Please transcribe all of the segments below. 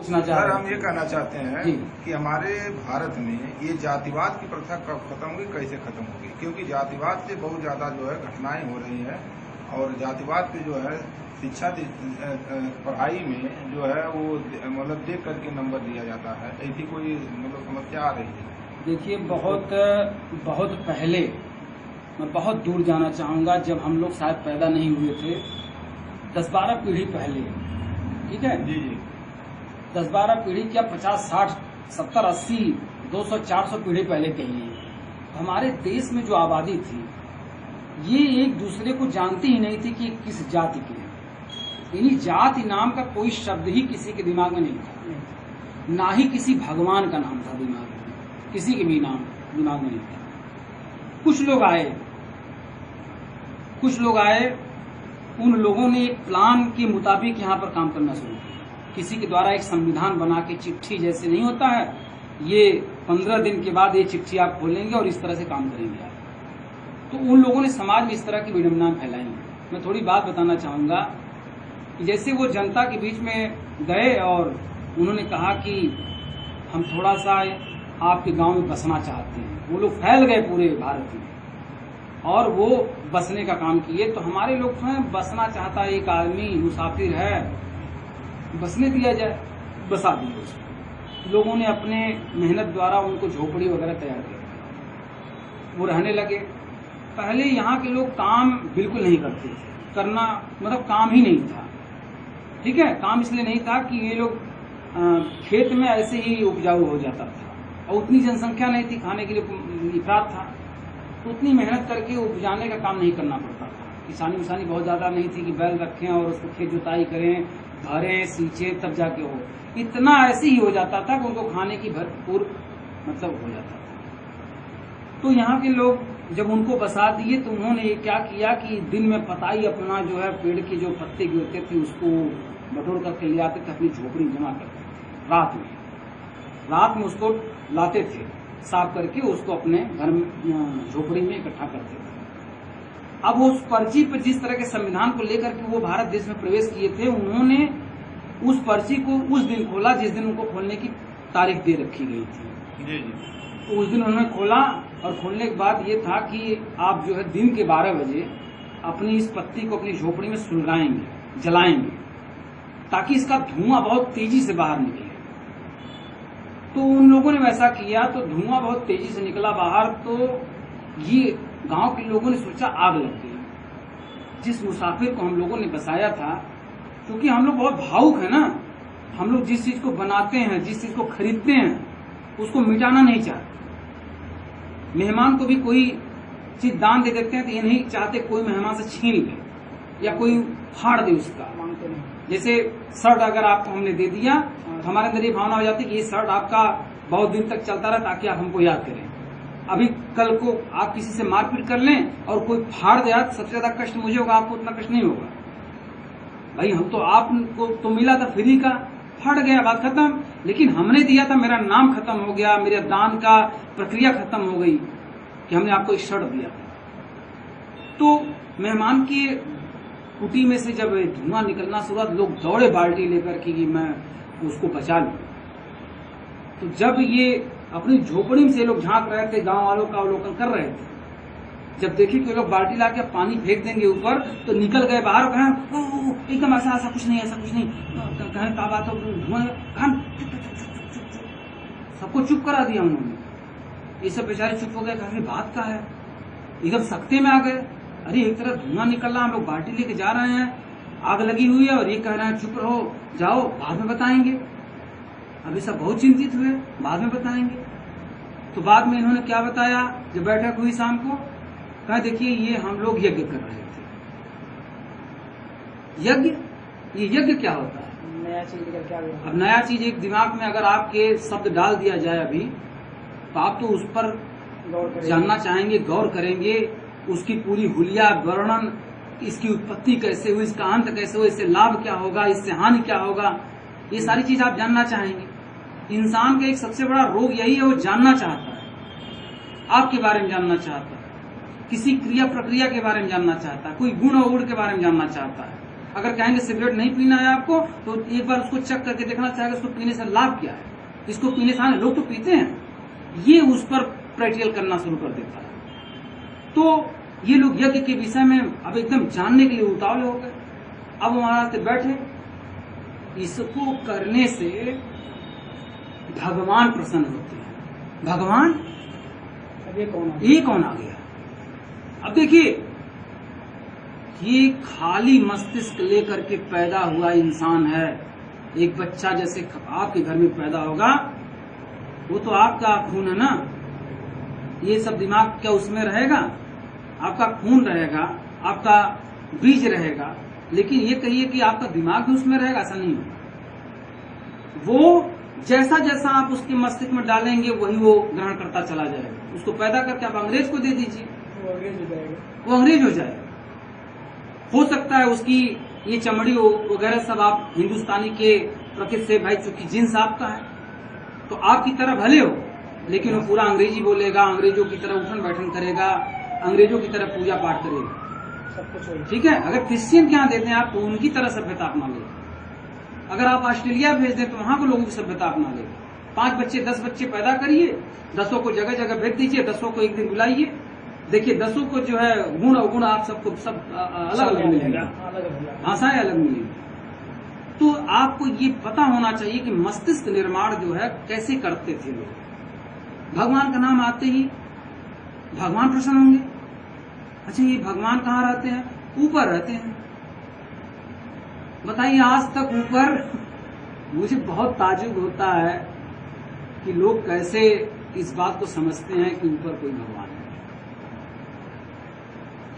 पूछना चाह सर, रहे हम ये कहना चाहते हैं जी। कि हमारे भारत में ये जातिवाद की प्रथा कब खत्म होगी, कैसे खत्म होगी? क्योंकि जातिवाद से बहुत ज्यादा जो है घटनाएं हो रही हैं और जातिवाद पे जो है शिक्षा पढ़ाई में जो है वो मतलब देख करके नंबर दिया जाता है। ऐसी कोई मतलब समस्या आ रही है? देखिए, बहुत पहले मैं बहुत दूर जाना चाहूँगा, जब हम लोग शायद पैदा नहीं हुए थे, 10-12 पीढ़ी पहले, ठीक है जी जी। 10-12 पीढ़ी क्या, 50, 60, 70, 80, 200, 400 पीढ़ी पहले कहिए, हमारे देश में जो आबादी थी ये एक दूसरे को जानती ही नहीं थी कि किस जाति के हैं। यानी जाति नाम का कोई शब्द ही किसी के दिमाग में नहीं था, ना ही किसी भगवान का नाम था दिमाग में, किसी के भी नाम दिमाग में नहीं था। कुछ लोग आए, उन लोगों ने एक प्लान के मुताबिक यहाँ पर काम करना शुरू किया। किसी के द्वारा एक संविधान बना के, चिट्ठी जैसे नहीं होता है, ये 15 दिन के बाद ये चिट्ठी आप खोलेंगे और इस तरह से काम करेंगे आप। तो उन लोगों ने समाज में इस तरह की विडंबनाएं फैलाई। मैं थोड़ी बात बताना चाहूंगा कि जैसे वो जनता के बीच में गए और उन्होंने कहा कि हम थोड़ा सा आपके गांव में बसना चाहते हैं। वो लोग फैल गए पूरे भारत में और वो बसने का काम किए। तो हमारे लोग तो हैं, बसना चाहता है एक आदमी, मुसाफिर है, बसने दिया जाए, बसा दिए उसको। लोगों ने अपने मेहनत द्वारा उनको झोपड़ी वगैरह तैयार किया, वो रहने लगे। पहले यहाँ के लोग काम बिल्कुल नहीं करते थे, करना मतलब काम ही नहीं था, ठीक है। काम इसलिए नहीं था कि ये लोग खेत में ऐसे ही उपजाऊ हो जाता था और उतनी जनसंख्या नहीं थी, खाने के लिए इफरात था, तो उतनी मेहनत करके उपजाने का काम नहीं करना पड़ता था। किसानी उसानी बहुत ज्यादा नहीं थी कि बैल रखें और उसको खेत जुताई करें, भरें, सींचें, तब जाके हो। इतना ऐसे ही हो जाता था कि उनको खाने की भरपूर मतलब हो जाता था। तो यहाँ के लोग जब उनको बसा दिए तो उन्होंने ये क्या किया कि दिन में पताई अपना जो है पेड़ के जो पत्ते गिरते थे उसको बटोर करके ले आते थे, अपनी झोपड़ी जमा करते थे। रात में उसको लाते थे, साफ करके उसको अपने घर में झोपड़ी में इकट्ठा करते थे। अब उस पर्ची पर जिस तरह के संविधान को लेकर के वो भारत देश में प्रवेश किए थे, उन्होंने उस पर्ची को उस दिन खोला जिस दिन उनको खोलने की तारीख दे रखी गई थी। जी जी। तो उस दिन उन्होंने खोला और खोलने के बाद ये था कि आप जो है दिन के 12 बजे अपनी इस पत्ती को अपनी झोपड़ी में सुलगाएंगे, जलाएंगे, ताकि इसका धुआं बहुत तेजी से बाहर निकले। तो उन लोगों ने वैसा किया, तो धुआं बहुत तेजी से निकला बाहर। तो ये गांव के लोगों ने सोचा आग लग गई। जिस मुसाफिर को हम लोगों ने बसाया था, क्योंकि हम लोग बहुत भावुक है ना, हम लोग जिस चीज को बनाते हैं, जिस चीज को खरीदते हैं, उसको मिटाना नहीं चाहते। मेहमान को भी कोई चीज दान दे देते हैं तो ये नहीं चाहते कोई मेहमान से छीन ले या कोई फाड़ दे उसका। जैसे शर्ट अगर आपको हमने दे दिया तो हमारे अंदर ये भावना हो जाती है कि ये शर्ट आपका बहुत दिन तक चलता रहे ताकि आप हमको याद करें। अभी कल को आप किसी से मारपीट कर लें और कोई फाड़ दे, सबसे ज्यादा कष्ट मुझे होगा, आपको उतना कष्ट नहीं होगा। भाई हम तो आपको तो मिला था फ्री का, फट गया, बात खत्म। लेकिन हमने दिया था, मेरा नाम खत्म हो गया, मेरे दान का प्रक्रिया खत्म हो गई कि हमने आपको एक शर्ट दिया था। तो मेहमान की कुटी में से जब धुआं निकलना शुरू हुआ, लोग दौड़े बाल्टी लेकर कि मैं उसको बचा लूं। तो जब ये अपनी झोपड़ी में से लोग झांक रहे थे, गांव वालों का अवलोकन कर रहे थे, जब देखे कि लोग बाल्टी लाके पानी फेंक देंगे ऊपर, तो निकल गए बाहर, कहा एकदम ऐसा कुछ नहीं, ऐसा कुछ नहीं, कहें क्या बात हो, धुआं, सबको चुप करा दिया उन्होंने। ये सब बेचारे चुप हो गए, कहा बात क्या है, एकदम सख्ते में आ गए। अरे एक तरह धुआं निकल रहा, हम लोग बाल्टी लेके जा रहे हैं, आग लगी हुई है और ये कह रहे हैं चुप रहो, जाओ, बाद में बताएंगे। अभी सब बहुत चिंतित हुए, बाद में बताएंगे। तो बाद में इन्होंने क्या बताया, जब बैठक हुई शाम को, कहा देखिए ये हम लोग यज्ञ कर रहे थे। यज्ञ, ये यज्ञ क्या होता है? नया चीज का क्या? अब नया चीज एक दिमाग में अगर आपके शब्द डाल दिया जाए अभी, तो आप तो उस पर जानना चाहेंगे, गौर करेंगे, उसकी पूरी हुलिया वर्णन, इसकी उत्पत्ति कैसे हुई, इसका अंत कैसे हुआ, इससे लाभ क्या होगा, इससे हानि क्या होगा, ये सारी चीज आप जानना चाहेंगे। इंसान का एक सबसे बड़ा रोग यही है, वो जानना चाहता है, आपके बारे में जानना चाहता है, किसी क्रिया प्रक्रिया के बारे में जानना चाहता है, कोई गुण अवगुण के बारे में जानना चाहता है। अगर कहेंगे सिगरेट नहीं पीना है आपको, तो एक बार उसको चेक करके देखना चाहेगा उसको पीने से लाभ क्या है, इसको पीने से लोग तो पीते हैं, ये उस पर प्रैक्टिकल करना शुरू कर देता है। तो ये लोग यज्ञ के विषय में अब एकदम जानने के लिए उतावले हो गए। अब महाराज से बैठे, इसको करने से भगवान प्रसन्न होते हैं। भगवान ये कौन आ गया? अब देखिए, ये खाली मस्तिष्क लेकर के पैदा हुआ इंसान है। एक बच्चा जैसे आपके घर में पैदा होगा, वो तो आपका खून है ना, ये सब दिमाग क्या उसमें रहेगा? आपका खून रहेगा, आपका बीज रहेगा, लेकिन ये कहिए कि आपका दिमाग भी उसमें रहेगा, ऐसा नहीं होगा। वो जैसा जैसा आप उसके मस्तिष्क में डालेंगे वही वो ग्रहण करता चला जाएगा। उसको पैदा करके आप अंग्रेज को दे दीजिए, वो अंग्रेज हो जाएगा। हो सकता है उसकी ये चमड़ी वगैरह सब आप हिंदुस्तानी के प्रकृति से, भाई चूंकि जीन्स आपका है तो आपकी तरह भले हो, लेकिन वो पूरा अंग्रेजी बोलेगा, अंग्रेजों की तरह उठन बैठन करेगा, अंग्रेजों की तरह पूजा पाठ करेगा, सब कुछ। ठीक है, अगर क्रिश्चियन के यहाँ देते हैं आप तो उनकी तरह सभ्यता अपना लेगा। अगर आप ऑस्ट्रेलिया भेज दें तो वहां के लोगों की सभ्यता अपना लेगा। 5 बच्चे 10 बच्चे पैदा करिए, 10 को जगह जगह भेज दीजिए, 10 को एक दिन बुलाइए, देखिए 10 को जो है गुण अवगुण आप सबको सब अलग अलग मिलेगा, भाषाएं अलग मिलेंगी। तो आपको ये पता होना चाहिए कि मस्तिष्क निर्माण जो है कैसे करते थे लोग। भगवान का नाम आते ही भगवान प्रसन्न होंगे। अच्छा, ये भगवान कहाँ रहते हैं? ऊपर रहते हैं। बताइए, आज तक ऊपर, मुझे बहुत ताज्जुब होता है कि लोग कैसे इस बात को समझते हैं कि ऊपर कोई भगवान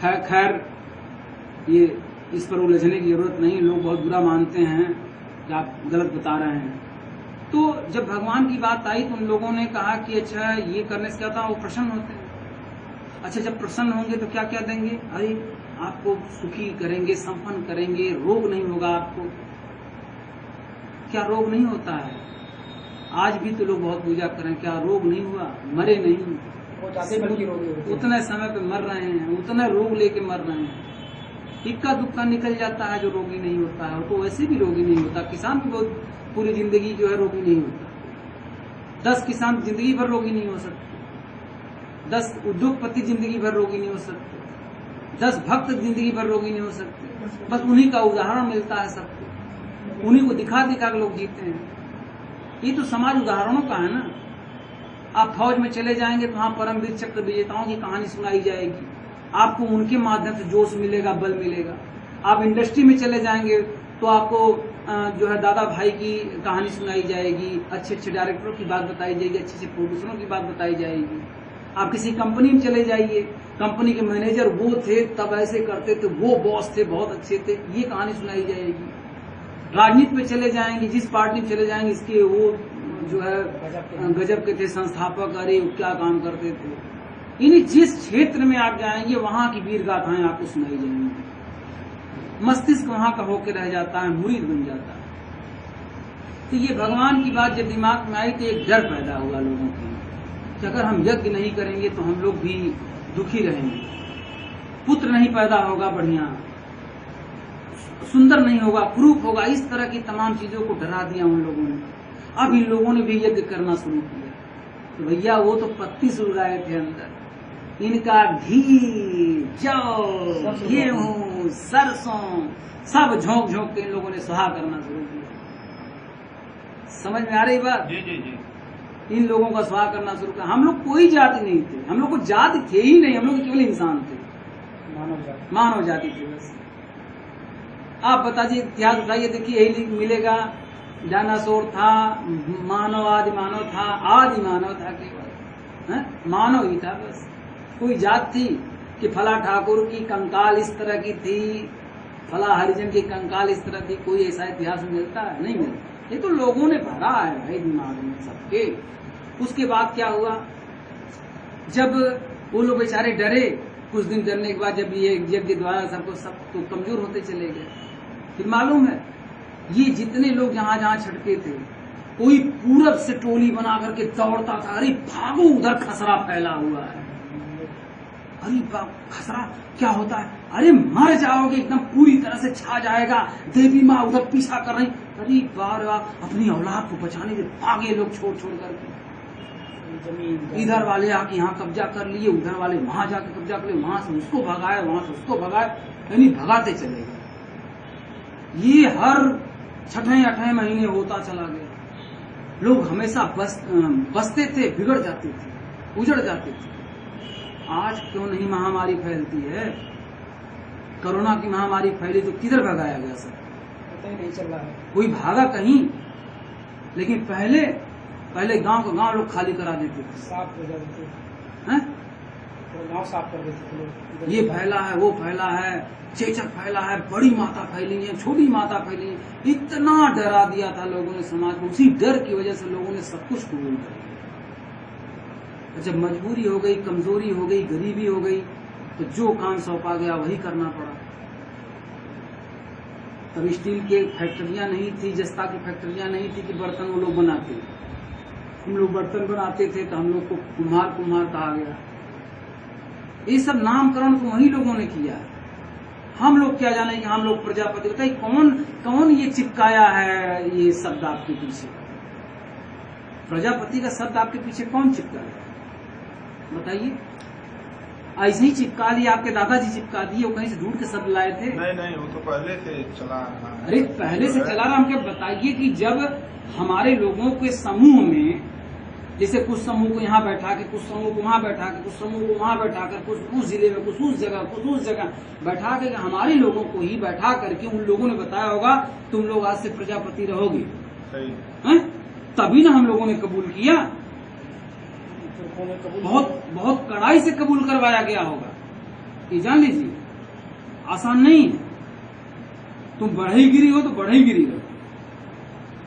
है। खैर, ये इस पर उलझने की जरूरत नहीं, लोग बहुत बुरा मानते हैं कि आप गलत बता रहे हैं। तो जब भगवान की बात आई तो उन लोगों ने कहा कि अच्छा ये करने से क्या होता है, वो प्रसन्न होते हैं। अच्छा, जब प्रसन्न होंगे तो क्या क्या देंगे? अरे आपको सुखी करेंगे, संपन्न करेंगे, रोग नहीं होगा आपको। क्या रोग नहीं होता है? आज भी तो लोग बहुत पूजा करें, क्या रोग नहीं हुआ? मरे नहीं, वो उतने समय पे मर रहे हैं, उतने रोग लेके मर रहे हैं। इक्का दुक्का निकल जाता है जो रोगी नहीं होता है, तो वैसे भी रोगी नहीं होता। किसान भी बहुत पूरी जिंदगी जो है रोगी नहीं होता। 10 किसान जिंदगी भर रोगी नहीं हो सकते, 10 उद्योगपति जिंदगी भर रोगी नहीं हो सकते, 10 भक्त जिंदगी भर रोगी नहीं हो सकते। बस उन्हीं का उदाहरण मिलता है सबको, उन्हीं को दिखा दिखा के लोग जीते हैं। ये तो समाज उदाहरणों का है ना। आप फौज में चले जाएंगे तो वहां परमवीर चक्र विजेताओं की कहानी सुनाई जाएगी, आपको उनके माध्यम से जोश मिलेगा, बल मिलेगा। आप इंडस्ट्री में चले जाएंगे तो आपको जो है दादा भाई की कहानी सुनाई जाएगी, अच्छे अच्छे डायरेक्टरों की बात बताई जाएगी, अच्छे अच्छे प्रोड्यूसरों की बात बताई जाएगी। आप किसी कंपनी में चले जाइए, कंपनी के मैनेजर वो थे, तब ऐसे करते थे, वो बॉस थे, बहुत अच्छे थे, ये कहानी सुनाई जाएगी। राजनीति में चले जाएंगे, जिस पार्टी में चले जाएंगे, इसके वो जो है गजब के थे संस्थापक, अरे क्या काम करते थे। यानी जिस क्षेत्र में आप जाएंगे वहां की वीर गाथाएं आपको सुनाई जाएंगी। मस्तिष्क वहां का होकर रह जाता है, मुरीद बन जाता है। तो ये भगवान की बात जब दिमाग में आई तो एक डर पैदा हुआ लोगों की कि अगर हम यज्ञ नहीं करेंगे तो हम लोग भी दुखी रहेंगे, पुत्र नहीं पैदा होगा बढ़िया, सुंदर नहीं होगा, कुरूप होगा। इस तरह की तमाम चीजों को डरा दिया उन लोगों ने। अब इन लोगों ने भी यज्ञ करना शुरू किया। तो भैया वो तो पत्ती सुलगाए थे अंदर, इनका घी, जौ, गेहूं, सरसों सब झोंक झोंक के इन लोगों ने सुहा करना शुरू किया। समझ में आ रही बात? जी जी जी। इन लोगों का सुहा करना शुरू किया। हम लोग कोई जाति नहीं थे, हम लोग को जाति थे ही नहीं, हम लोग केवल इंसान थे, मानव जाति थे बस। आप बताइए, इतिहास उठाइए, देखिए यही मिलेगा, डायनासोर था, मानव आदि मानव था, आदि मानव था, केवल मानव ही था बस। कोई जात थी कि फला ठाकुर की कंकाल इस तरह की थी, फला हरिजन की कंकाल इस तरह थी? कोई ऐसा इतिहास मिलता है? नहीं मिलता। ये तो लोगों ने भरा है भाई दिमाग में सबके। उसके बाद क्या हुआ, जब वो लोग बेचारे डरे, कुछ दिन डरने के बाद जब ये यज्ञ द्वारा सबको सब तो कमजोर होते चले गए। फिर मालूम है ये जितने लोग जहां जहां छटके थे, कोई पूरब से टोली बना करके दौड़ता था, अरे भागो उधर खसरा फैला हुआ है। अरे बाप खसरा क्या होता है, अरे मर जाओगे, एकदम पूरी तरह से छा जाएगा, देवी माँ उधर पीछा कर रही। अरे बार अपनी औलाद को बचाने के भागे लोग छोड़ छोड़ करके, इधर वाले आके यहाँ कब्जा कर लिए, उधर वाले वहां जाके कब्जा कर लिए, वहां से उसको भगाए, वहां से उसको भगाए, यानी भगाते चले गए। ये हर 6-8 महीने होता चला गया। लोग हमेशा बसते थे, बिगड़ जाते थे, उजड़ जाते थे। आज क्यों नहीं महामारी फैलती है? कोरोना की महामारी फैली तो किधर भगाया गया सब, पता ही नहीं चल रहा है, कोई भागा कहीं। लेकिन पहले गांव का गांव लोग खाली करा देते थे, साफ हो जाते थे, गांव साफ कर देते थे। ये फैला है, वो फैला है, चेचक फैला है, बड़ी माता फैली है, छोटी माता फैली है, इतना डरा दिया था लोगों ने समाज को। उसी डर की वजह से लोगों ने सब कुछ कबूल कर लिया। जब मजबूरी हो गई, कमजोरी हो गई, गरीबी हो गई, तो जो काम सौंपा गया वही करना पड़ा। तब स्टील के फैक्ट्रियां नहीं थी, जस्ता की फैक्ट्रियां नहीं थी कि बर्तन वो लोग बनाते। हम लोग बर्तन बनाते थे तो हम लोग को कुम्हार कहा गया। ये सब नामकरण तो वही लोगों ने किया है। हम लोग क्या जाने कि हम लोग प्रजापति। बताइए कौन ये चिपकाया है ये शब्द आपके पीछे? प्रजापति का शब्द आपके पीछे कौन चिपकाया? बताइए। ऐसे ही चिपका लिया, आपके दादाजी चिपका दिए, वो कहीं से ढूंढ के शब्द लाए थे? नहीं, वो तो पहले से चला रहा है। अरे पहले से चला रहा। हमको बताइए कि जब हमारे लोगों के समूह में, जैसे कुछ समूह को यहाँ बैठा के, कुछ समूह को वहाँ बैठा के, कुछ समूह को वहाँ बैठा कर, कुछ उस जिले में, कुछ उस जगह, कुछ उस जगह बैठा के, हमारे लोगों को ही बैठा करके उन लोगों ने बताया होगा तुम लोग आज से प्रजापति रहोगे। सही। तभी ना हम लोगों ने कबूल किया। बहुत कड़ाई से कबूल करवाया गया होगा, ये जान लीजिए। आसान नहीं है। तुम बढ़ईगिरी हो तो बढ़ईगिरी रहो,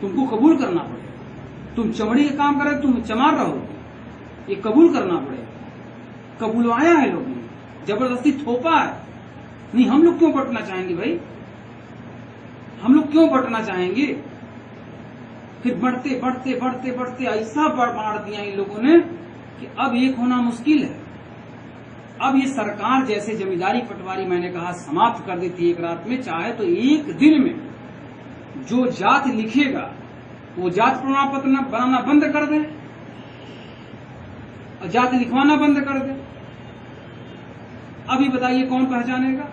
तुमको कबूल करना पड़ेगा। तुम चमड़ी का काम करे तुम चमार रहोगे, ये कबूल करना पड़ेगा। कबूलवाया है लोगों ने, जबरदस्ती थोपा है। नहीं, हम लोग क्यों बटना चाहेंगे भाई? हम लोग क्यों बटना चाहेंगे? फिर बढ़ते बढ़ते बढ़ते बढ़ते ऐसा बांट दिया इन लोगों ने कि अब एक होना मुश्किल है। अब ये सरकार जैसे जमींदारी पटवारी मैंने कहा समाप्त कर देती है एक रात में, चाहे तो एक दिन में जो जात लिखेगा वो जात प्रमाण पत्र बनाना बंद कर दे और जात लिखवाना बंद कर दे। अभी बताइए कौन पहचानेगा?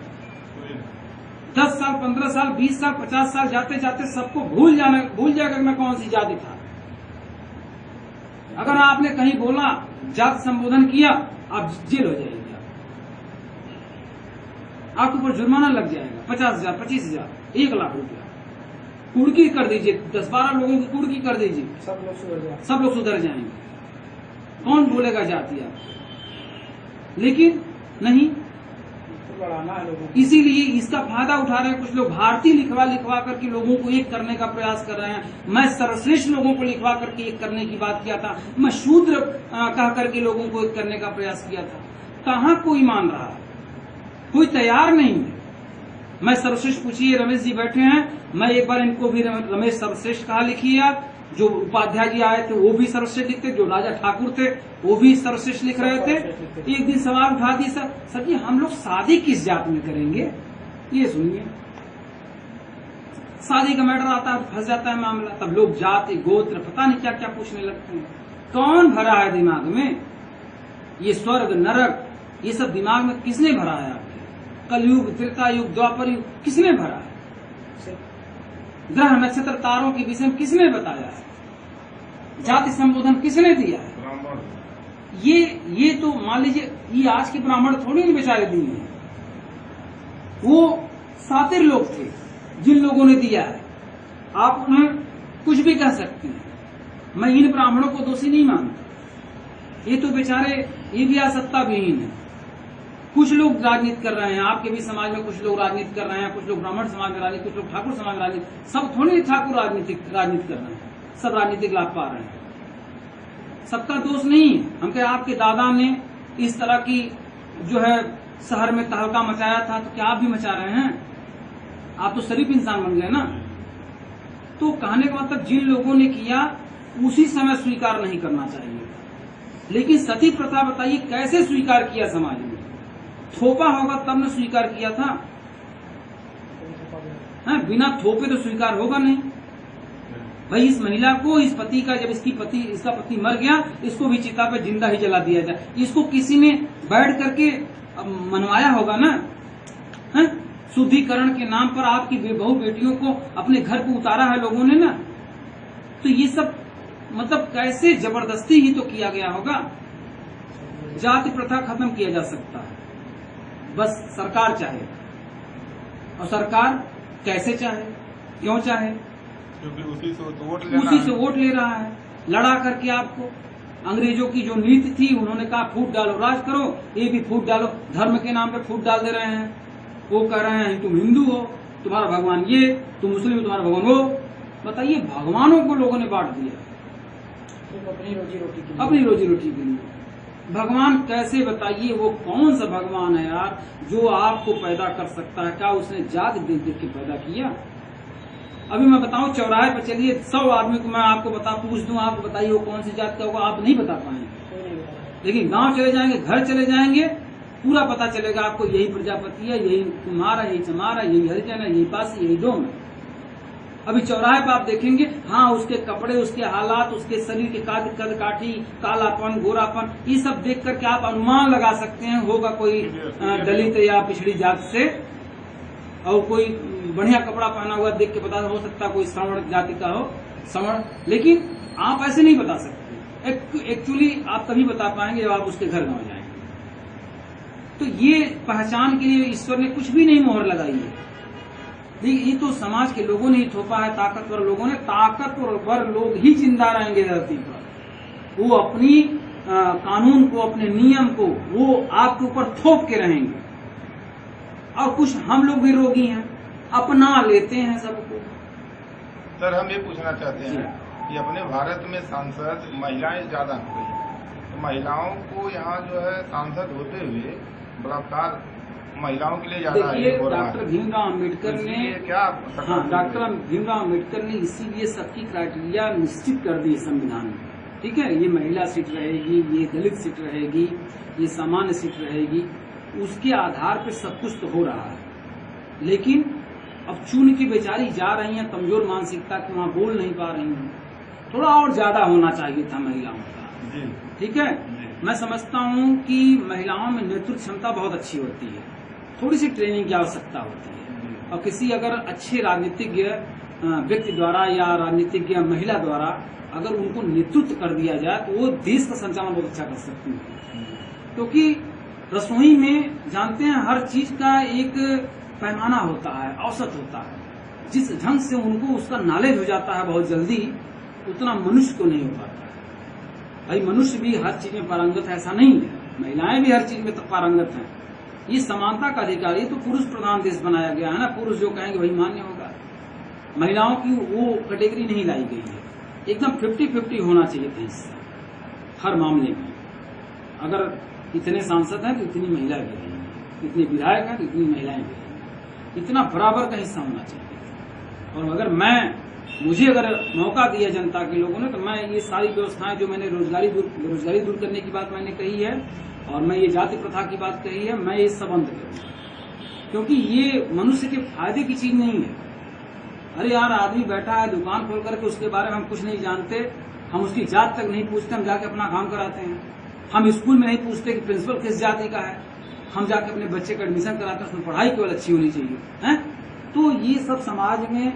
10 साल, 15 साल, 20 साल, 50 साल जाते जाते सबको भूल जाएगा मैं कौन सी जाति था। अगर आपने कहीं बोला, जात संबोधन किया, आप जेल हो जाएगी, आपके ऊपर जुर्माना लग जाएगा 50,000, 25,000, 1 लाख रुपया। कुर्की कर दीजिए, 10-12 लोगों की कुर्की कर दीजिए, सब लोग सुधर जाएंगे। कौन बोलेगा जातिया? लेकिन नहीं, इसीलिए इसका फायदा उठा रहे हैं कुछ लोग। भारतीय लिखवा करके लोगों को एक करने का प्रयास कर रहे हैं। मैं सर्वश्रेष्ठ लोगों को लिखवा करके एक करने की बात किया था, मैं शूद्र कह करके लोगों को एक करने का प्रयास किया था। कहाँ कोई मान रहा है? कोई तैयार नहीं है। मैं सर्वश्रेष्ठ, पूछिए रमेश जी बैठे हैं, मैं एक बार इनको भी रमेश सर्वश्रेष्ठ कहा लिखिए आप। जो उपाध्याय जी आए थे वो भी सर्वश्रेष्ठ लिखते, जो राजा ठाकुर थे वो भी सर्वश्रेष्ठ लिख रहे थे। एक दिन सवाल उठा दिए, सर जी हम लोग शादी किस जात में करेंगे? ये सुनिए, शादी का मैटर आता है, फंस जाता है मामला। तब लोग जाति, गोत्र, पता नहीं क्या क्या पूछने लगते हैं। कौन भरा है दिमाग में ये स्वर्ग नरक? ये सब दिमाग में किसने भरा है आपके? कलयुग, त्रेता युग, द्वापर युग, किसने भरा है? ग्रह नक्षत्र तारों के विषय में किसने बताया है? जाति संबोधन किसने दिया है? ये तो मान लीजिए, ये आज के ब्राह्मण थोड़ी नहीं बेचारे दिए हैं, वो सातिर लोग थे जिन लोगों ने दिया है। आप उन्हें कुछ भी कह सकते हैं, मैं इन ब्राह्मणों को दोषी नहीं मानता। ये तो बेचारे, ये भी सत्ता विहीन है। कुछ लोग राजनीति कर रहे हैं, आपके भी समाज में कुछ लोग राजनीति कर रहे हैं, कुछ लोग ब्राह्मण समाज में राजनीति, कुछ लोग ठाकुर समाज में राजनीति। सब थोड़ी ठाकुर राजनीति कर रहे हैं, सब राजनीतिक लाभ पा रहे हैं। सबका दोष नहीं है। हम कहे आपके दादा ने इस तरह की जो है शहर में तहलका मचाया था, तो क्या आप भी मचा रहे हैं? आप तो शरीफ इंसान बन गए ना। तो कहने का मतलब जिन लोगों ने किया उसी समय स्वीकार नहीं करना चाहिए। लेकिन सती प्रथा बताइए कैसे स्वीकार किया समाज में? थोपा होगा तब ने स्वीकार किया था, है? बिना थोपे तो स्वीकार होगा नहीं। भाई इस महिला को, इस पति का, जब इसका पति मर गया, इसको भी चिता पे जिंदा ही जला दिया जाए। इसको किसी ने बैठ करके मनवाया होगा ना, है? शुद्धिकरण के नाम पर आपकी बहू बेटियों को अपने घर को उतारा है लोगों ने ना। तो ये सब मतलब कैसे जबरदस्ती ही तो किया गया होगा। जाति प्रथा खत्म किया जा सकता है, बस सरकार चाहे। और सरकार कैसे चाहे, क्यों चाहे? क्योंकि उसी से वोट ले रहा है, लड़ा करके आपको। अंग्रेजों की जो नीति थी, उन्होंने कहा फूट डालो, राज करो, ये भी फूट डालो। धर्म के नाम पे फूट डाल दे रहे हैं। वो कह रहे हैं तुम हिंदू हो, तुम्हारा भगवान ये, तुम मुस्लिम हो, तुम्हारा भगवान वो। बताइए, भगवानों को लोगों ने बांट दिया अपनी रोजी रोटी के लिए। भगवान कैसे? बताइए, वो कौन सा भगवान है यार जो आपको पैदा कर सकता है? क्या उसने जात देख देख के पैदा किया? अभी मैं बताऊं, चौराहे पर चलिए, 100 आदमी को मैं आपको पूछ दूं, आप बताइए वो कौन सी जात का होगा, आप नहीं बता पाएंगे। लेकिन गांव चले जाएंगे, घर चले जाएंगे, पूरा पता चलेगा आपको, यही प्रजापति है, यही कुम्हार है, यही चमार है, यही हरिजन है, यही पासी, यही डोम है। अभी चौराहे पर आप देखेंगे, हाँ, उसके कपड़े, उसके हालात, उसके शरीर के कद काठी, कालापन, गोरापन, ये सब देख करके आप अनुमान लगा सकते हैं होगा कोई दलित या पिछड़ी जात से। और कोई बढ़िया कपड़ा पहना हुआ देख के पता हो सकता है कोई श्रवण जाति का हो, श्रवण। लेकिन आप ऐसे नहीं बता सकते। एक्चुअली आप तभी बता पाएंगे जब आप उसके घर गाँव जाएंगे। तो ये पहचान के लिए ईश्वर ने कुछ भी नहीं मोहर लगाई है। ये तो समाज के लोगों ने ही थोपा है, ताकतवर लोगों ने। ताकतवर लोग ही जिंदा रहेंगे धरती पर। वो अपनी कानून को, अपने नियम को वो आपके ऊपर थोप के रहेंगे। और कुछ हम लोग भी रोगी हैं, अपना लेते हैं सबको। सर, हम ये पूछना चाहते हैं कि अपने भारत में सांसद महिलाएं ज्यादा हो गई हैं, तो महिलाओं को यहाँ जो है सांसद होते हुए बलात्कार महिलाओं के लिए ज्यादा डॉक्टर भीमराव अम्बेडकर ने क्या, हाँ, डॉक्टर भीमराव अम्बेडकर ने इसीलिए सबकी क्राइटेरिया निश्चित कर दी संविधान में। ठीक है, ये महिला सीट रहेगी, ये दलित सीट रहेगी, ये सामान्य सीट रहेगी। उसके आधार पर सब कुछ तो हो रहा है। लेकिन अब चुन की बेचारी जा रही हैं, कमजोर मानसिकता की, वहां बोल नहीं पा रही हैं। थोड़ा और ज्यादा होना चाहिए था महिलाओं का। ठीक है, मैं समझता हूं कि महिलाओं में नेतृत्व क्षमता बहुत अच्छी होती है, थोड़ी सी ट्रेनिंग की आवश्यकता होती है। और किसी अगर अच्छे राजनीतिज्ञ व्यक्ति द्वारा या राजनीतिज्ञ महिला द्वारा अगर उनको नेतृत्व कर दिया जाए तो वो देश का संचालन बहुत अच्छा कर सकती है। क्योंकि रसोई में जानते हैं हर चीज का एक पैमाना होता है, औसत होता है। जिस ढंग से उनको उसका नॉलेज हो जाता है बहुत जल्दी, उतना मनुष्य को नहीं हो पाता है। भाई मनुष्य भी हर चीज में पारंगत है ऐसा नहीं है, महिलाएं भी हर चीज में तो पारंगत हैं। ये समानता का अधिकार, ये तो पुरुष प्रधान देश बनाया गया है ना। पुरुष जो कहेंगे वही मान्य होगा। महिलाओं की वो कैटेगरी नहीं लाई गई है। एकदम 50-50 होना चाहिए था हिस्सा हर मामले में। अगर इतने सांसद हैं तो इतनी महिला भी रहेंगी, इतने विधायक हैं तो इतनी महिलाएं भी रहेंगी। इतना बराबर का हिस्सा होना चाहिए। और अगर मुझे अगर मौका दिया जनता के लोगों ने, तो मैं ये सारी व्यवस्थाएं जो मैंने बेरोजगारी दूर करने की बात मैंने कही है, और मैं ये जाति प्रथा की बात कही है, मैं ये सब बंद करूंगा। क्योंकि ये मनुष्य के फायदे की चीज नहीं है। अरे यार, आदमी बैठा है दुकान खोल करके, उसके बारे में हम कुछ नहीं जानते, हम उसकी जात तक नहीं पूछते, हम जाके अपना काम कराते हैं। हम स्कूल में नहीं पूछते कि प्रिंसिपल किस जाति का है, हम जाके अपने बच्चे का एडमिशन कराते हैं, उसमें पढ़ाई केवल अच्छी होनी चाहिए है। तो ये सब समाज में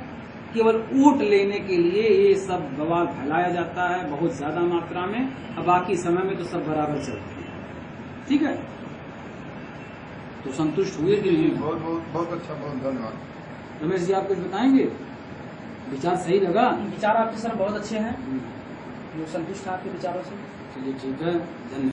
केवल वोट लेने के लिए ये सब बवाल फैलाया जाता है बहुत ज्यादा मात्रा में। अब बाकी समय में तो सब बराबर चलते हैं। ठीक है, तो संतुष्ट हुए कि नहीं? बहुत अच्छा, बहुत धन्यवाद। रमेश जी, आप कुछ बताएंगे? विचार सही लगा? विचार आपके सर बहुत अच्छे हैं, जो संतुष्ट है आपके विचारों से। चलिए ठीक है, धन्यवाद।